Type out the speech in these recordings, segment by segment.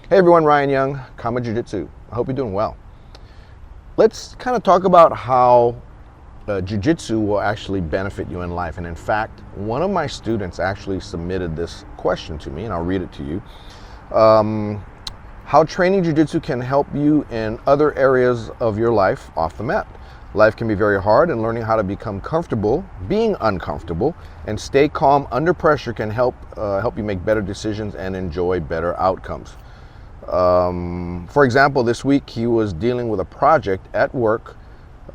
Hey everyone, Ryan Young, KAATARO Jiu-Jitsu. I hope you're doing well. Let's kind of talk about how Jiu-Jitsu will actually benefit you in life. And in fact, one of my students actually submitted this question to me, and I'll read it to you. How training Jiu-Jitsu can help you in other areas of your life off the mat. Life can be very hard, and learning how to become comfortable being uncomfortable and stay calm under pressure can help you make better decisions and enjoy better outcomes. For example, this week he was dealing with a project at work,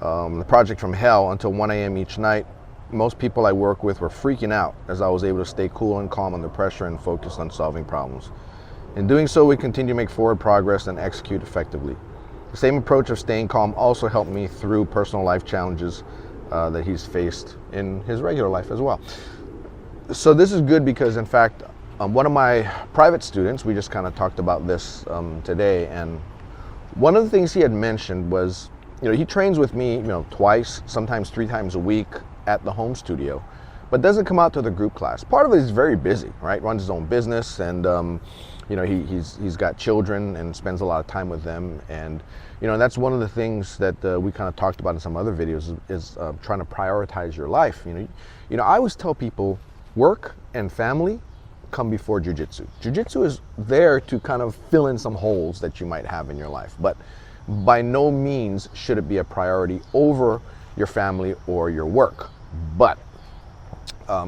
the project from hell until 1 a.m. each night. Most people I work with were freaking out as I was able to stay cool and calm under pressure and focus on solving problems. In doing so, we continue to make forward progress and execute effectively. The same approach of staying calm also helped me through personal life challenges that he's faced in his regular life as well. So this is good because, in fact, one of my private students, we just kind of talked about this today, and one of the things he had mentioned was, he trains with me, twice, sometimes 3 times a week at the home studio, but doesn't come out to the group class. Part of it is very busy, right? Runs his own business, and he's got children and spends a lot of time with them, and that's one of the things that we kind of talked about in some other videos is trying to prioritize your life. I always tell people work and family come before Jiu-Jitsu. Jiu-Jitsu is there to kind of fill in some holes that you might have in your life, but by no means should it be a priority over your family or your work. But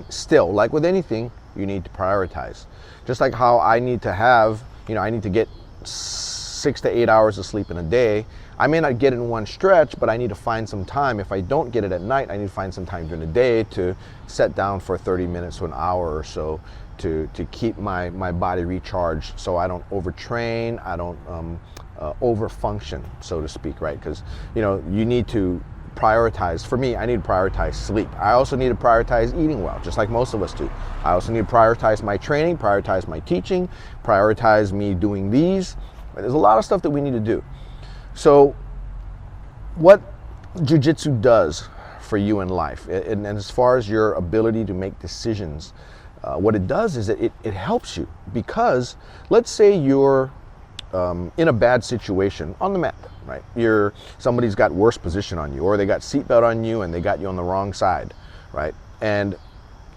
still, like with anything, you need to prioritize. Just like how I need to have, I need to get 6 to 8 hours of sleep in a day. I may not get it in one stretch, but I need to find some time. If I don't get it at night, I need to find some time during the day to set down for 30 minutes to an hour or so to keep my body recharged, so I don't overtrain, I don't overfunction, so to speak, right? Because you need to prioritize. For me, I need to prioritize sleep. I also need to prioritize eating well, just like most of us do. I also need to prioritize my training, prioritize my teaching, prioritize me doing these. There's a lot of stuff that we need to do. So what Jiu-Jitsu does for you in life, and as far as your ability to make decisions, what it does is it helps you, because let's say you're in a bad situation on the mat, right? Somebody's got worse position on you, or they got seatbelt on you and they got you on the wrong side, right? And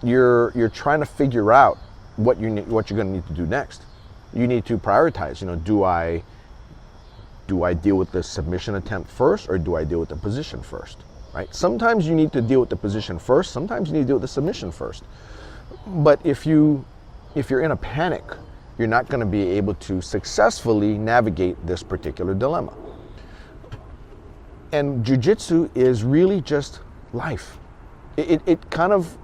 you're trying to figure out what you're going to need to do next. You need to prioritize. Do I deal with the submission attempt first, or do I deal with the position first, right? Sometimes you need to deal with the position first. Sometimes you need to deal with the submission first. But if you're in a panic, you're not going to be able to successfully navigate this particular dilemma. And Jiu-Jitsu is really just life. It kind of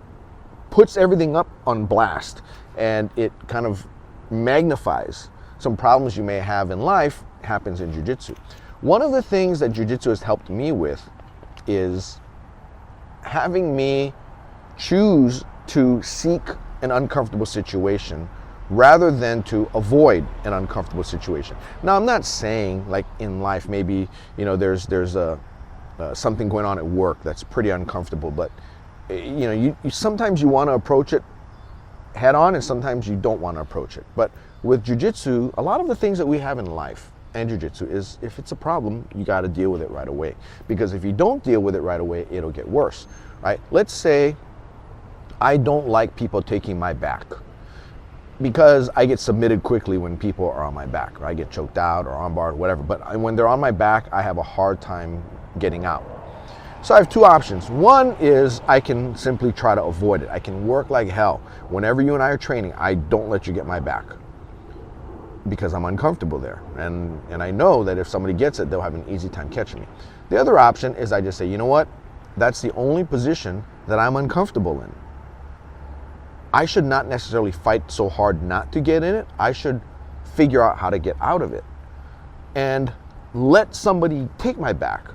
puts everything up on blast, and it kind of magnifies some problems you may have in life happens in Jiu-Jitsu. One of the things that Jiu-Jitsu has helped me with is having me choose to seek an uncomfortable situation rather than to avoid an uncomfortable situation. Now, I'm not saying like in life, maybe there's something going on at work that's pretty uncomfortable, but you sometimes you want to approach it head on, and sometimes you don't want to approach it. But with Jiu-Jitsu, a lot of the things that we have in life and Jiu-Jitsu is, if it's a problem, you got to deal with it right away, because if you don't deal with it right away, it'll get worse, right? Let's say I don't like people taking my back, because I get submitted quickly when people are on my back, or I get choked out or armbarred or whatever. But when they're on my back, I have a hard time getting out. So I have 2 options. One is I can simply try to avoid it. I can work like hell. Whenever you and I are training, I don't let you get my back, because I'm uncomfortable there. And I know that if somebody gets it, they'll have an easy time catching me. The other option is I just say, you know what? That's the only position that I'm uncomfortable in. I should not necessarily fight so hard not to get in it. I should figure out how to get out of it and let somebody take my back.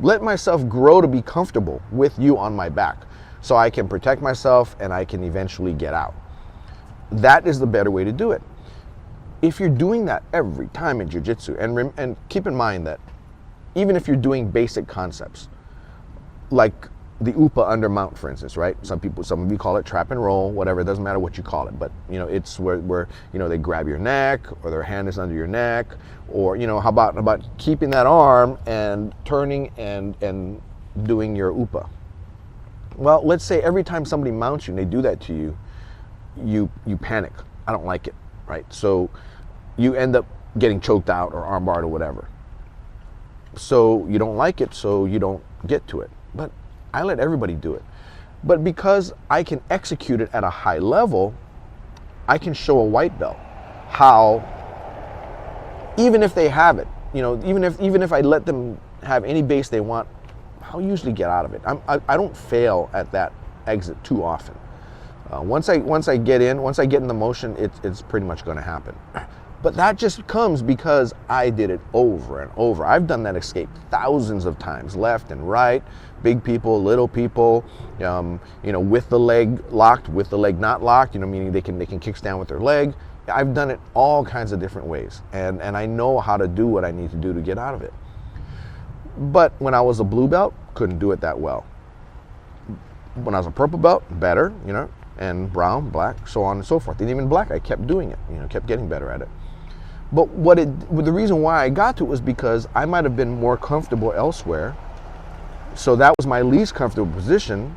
Let myself grow to be comfortable with you on my back, so I can protect myself and I can eventually get out. That is the better way to do it. If you're doing that every time in Jiu-Jitsu, and keep in mind that even if you're doing basic concepts, like the UPA under mount, for instance, right? Some of you call it trap and roll, whatever. It doesn't matter what you call it, but it's where they grab your neck, or their hand is under your neck, or how about keeping that arm and turning and doing your UPA. Well, let's say every time somebody mounts you and they do that to you, you panic. I don't like it, right? So you end up getting choked out or armbarred or whatever. So you don't like it, so you don't get to it. But I let everybody do it. But because I can execute it at a high level, I can show a white belt how, even if they have it, even if I let them have any base they want, I'll usually get out of it. I don't fail at that exit too often. Once I get in the motion, it's pretty much going to happen. But that just comes because I did it over and over. I've done that escape thousands of times, left and right, big people, little people, with the leg locked, with the leg not locked, meaning they can kickstand with their leg. I've done it all kinds of different ways, and I know how to do what I need to do to get out of it. But when I was a blue belt, couldn't do it that well. When I was a purple belt, better, and brown, black, so on and so forth. And even black, I kept doing it, kept getting better at it. But the reason why I got to it was because I might have been more comfortable elsewhere. So that was my least comfortable position,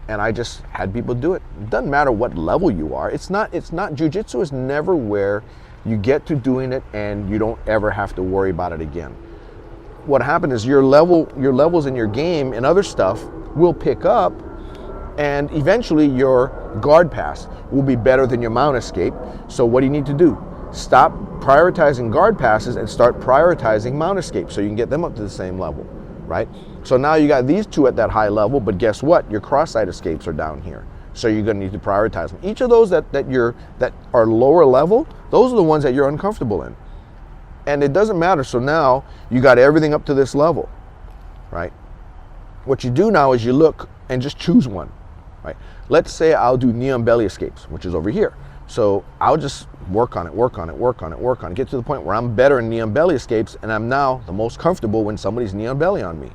and I just had people do it. It doesn't matter what level you are. It's not Jiu-Jitsu is never where you get to doing it and you don't ever have to worry about it again. What happened is your levels in your game and other stuff will pick up, and eventually your guard pass will be better than your mount escape. So what do you need to do? Stop prioritizing guard passes and start prioritizing mount escape so you can get them up to the same level, right? So now you got these two at that high level, but guess what? Your cross-side escapes are down here. So you're going to need to prioritize them. Each of those that are lower level, those are the ones that you're uncomfortable in. And it doesn't matter. So now you got everything up to this level, right? What you do now is you look and just choose one, right? Let's say I'll do knee on belly escapes, which is over here. So I'll just work on it, get to the point where I'm better in knee on belly escapes, and I'm now the most comfortable when somebody's knee on belly on me.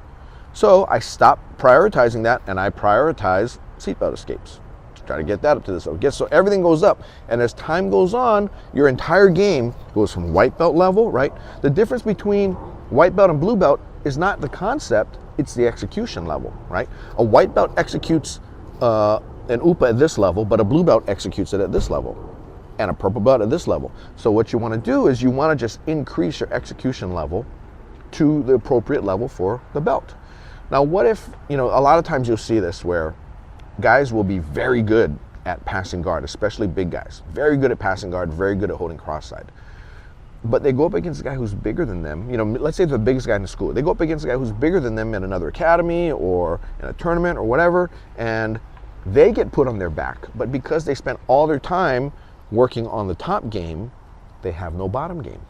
So I stop prioritizing that and I prioritize seatbelt escapes. Try to get that up to this level. So everything goes up, and as time goes on, your entire game goes from white belt level, right? The difference between white belt and blue belt is not the concept, it's the execution level, right? A white belt executes an UPA at this level, but a blue belt executes it at this level, and a purple belt at this level. So what you want to do is you want to just increase your execution level to the appropriate level for the belt. Now what if, a lot of times you'll see this where guys will be very good at passing guard, especially big guys. Very good at passing guard, very good at holding cross-side. But they go up against a guy who's bigger than them. Let's say they're the biggest guy in the school. They go up against a guy who's bigger than them in another academy or in a tournament or whatever, and they get put on their back. But because they spent all their time working on the top game, they have no bottom game,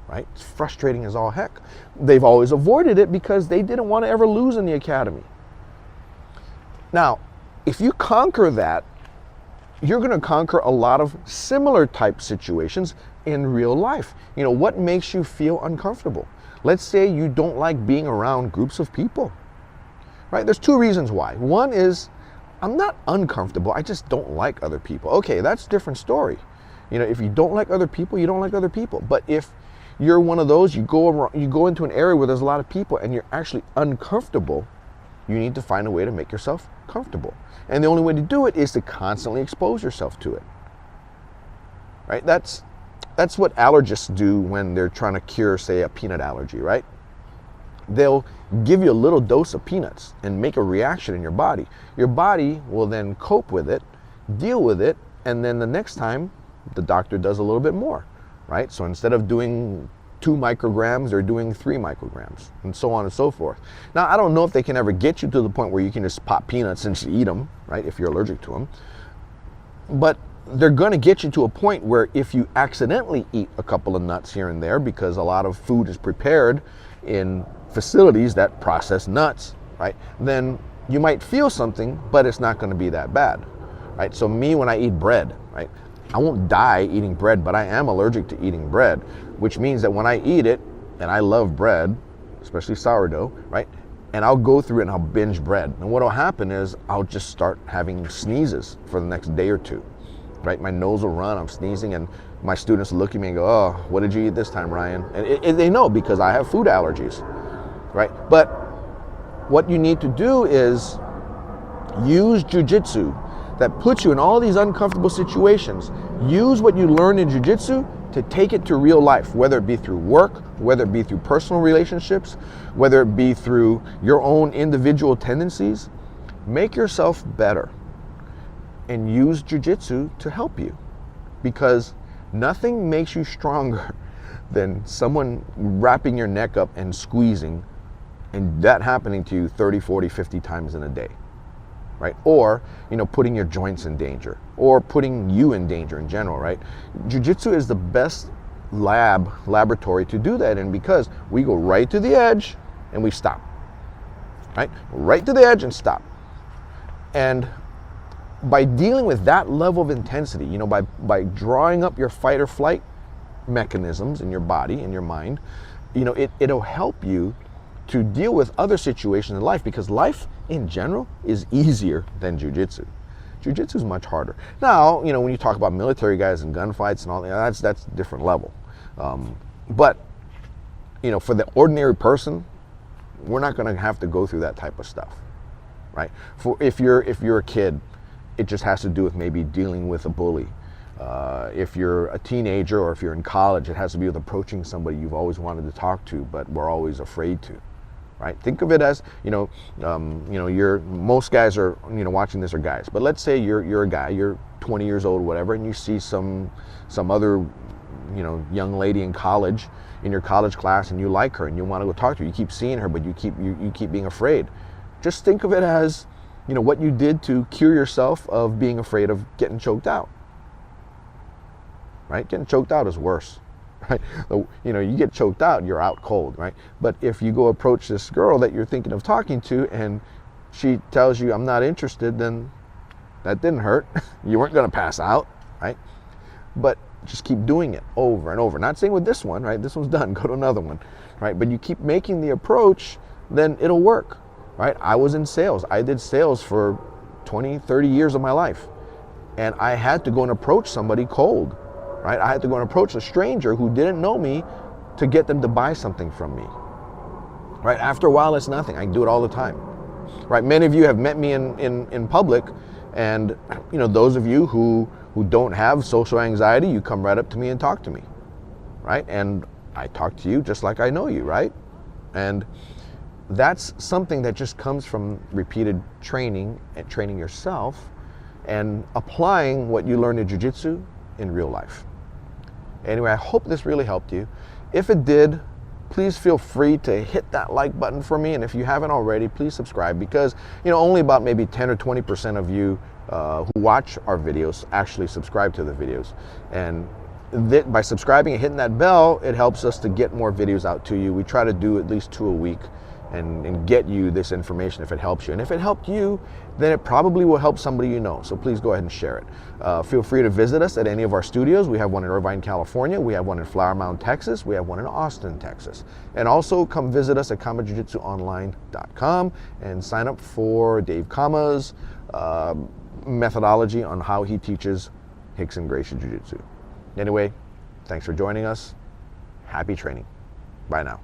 right? It's frustrating as all heck. They've always avoided it because they didn't want to ever lose in the academy. Now, if you conquer that, you're going to conquer a lot of similar type situations in real life. What makes you feel uncomfortable? Let's say you don't like being around groups of people, right? There's two reasons why. One is I'm not uncomfortable, I just don't like other people. Okay, that's a different story. If you don't like other people, you don't like other people. But if you're one of those, you go into an area where there's a lot of people and you're actually uncomfortable, you need to find a way to make yourself comfortable. And the only way to do it is to constantly expose yourself to it, right? That's what allergists do when they're trying to cure, say, a peanut allergy, right? They'll give you a little dose of peanuts and make a reaction in your body. Your body will then cope with it, deal with it, and then the next time the doctor does a little bit more, right? So instead of doing 2 micrograms, they're doing 3 micrograms, and so on and so forth. Now, I don't know if they can ever get you to the point where you can just pop peanuts and just eat them, right, if you're allergic to them. But they're going to get you to a point where if you accidentally eat a couple of nuts here and there, because a lot of food is prepared in facilities that process nuts, right, then you might feel something, but it's not going to be that bad, right? So me, when I eat bread, right, I won't die eating bread, but I am allergic to eating bread, which means that when I eat it, and I love bread, especially sourdough, right, and I'll go through it and I'll binge bread. And what'll happen is I'll just start having sneezes for the next day or two, right? My nose will run, I'm sneezing, and my students look at me and go, oh, what did you eat this time, Ryan? And they know because I have food allergies, right? But what you need to do is use jiu-jitsu that puts you in all these uncomfortable situations. Use what you learned in jiu-jitsu to take it to real life, whether it be through work, whether it be through personal relationships, whether it be through your own individual tendencies. Make yourself better and use jiu-jitsu to help you, because nothing makes you stronger than someone wrapping your neck up and squeezing, and that happening to you 30, 40, 50 times in a day. Right? Or, putting your joints in danger, or putting you in danger in general, right? Jiu-jitsu is the best laboratory to do that in, because we go right to the edge and we stop, right? Right to the edge and stop. And by dealing with that level of intensity, by drawing up your fight or flight mechanisms in your body and your mind, it'll help you to deal with other situations in life, because life in general is easier than jiu-jitsu. Jiu-jitsu is much harder. Now, when you talk about military guys and gunfights and all that, that's a different level. But for the ordinary person, we're not going to have to go through that type of stuff, right? If you're a kid, it just has to do with maybe dealing with a bully. If you're a teenager, or if you're in college, it has to be with approaching somebody you've always wanted to talk to, but we're always afraid to. Right? Think of it as, most guys are, watching this are guys, but let's say you're a guy, you're 20 years old, whatever, and you see some other, young lady in college, in your college class, and you like her and you want to go talk to her. You keep seeing her, but you keep being afraid. Just think of it as, what you did to cure yourself of being afraid of getting choked out. Right? Getting choked out is worse. Right? You get choked out, you're out cold, right? But if you go approach this girl that you're thinking of talking to and she tells you, I'm not interested, then that didn't hurt. You weren't going to pass out, right? But just keep doing it over and over. Not saying with this one, right? This one's done, go to another one, right? But you keep making the approach, then it'll work, right? I was in sales. I did sales for 20, 30 years of my life. And I had to go and approach somebody cold. Right? I had to go and approach a stranger who didn't know me to get them to buy something from me. Right? After a while, it's nothing. I do it all the time. Right? Many of you have met me in public, and those of you who don't have social anxiety, you come right up to me and talk to me. Right? And I talk to you just like I know you, right? And that's something that just comes from repeated training and training yourself and applying what you learned in jiu-jitsu in real life. Anyway, I hope this really helped you. If it did, please feel free to hit that like button for me. And if you haven't already, please subscribe, because only about maybe 10 or 20% of you who watch our videos actually subscribe to the videos. And by subscribing and hitting that bell, it helps us to get more videos out to you. We try to do at least 2 a week and get you this information if it helps you. And if it helped you, then it probably will help somebody you know. So please go ahead and share it. Feel free to visit us at any of our studios. We have one in Irvine, California. We have one in Flower Mound, Texas. We have one in Austin, Texas. And also come visit us at KAATARO and sign up for Dave Kama's methodology on how he teaches Rickson Gracie Jiu-Jitsu. Anyway, thanks for joining us. Happy training. Bye now.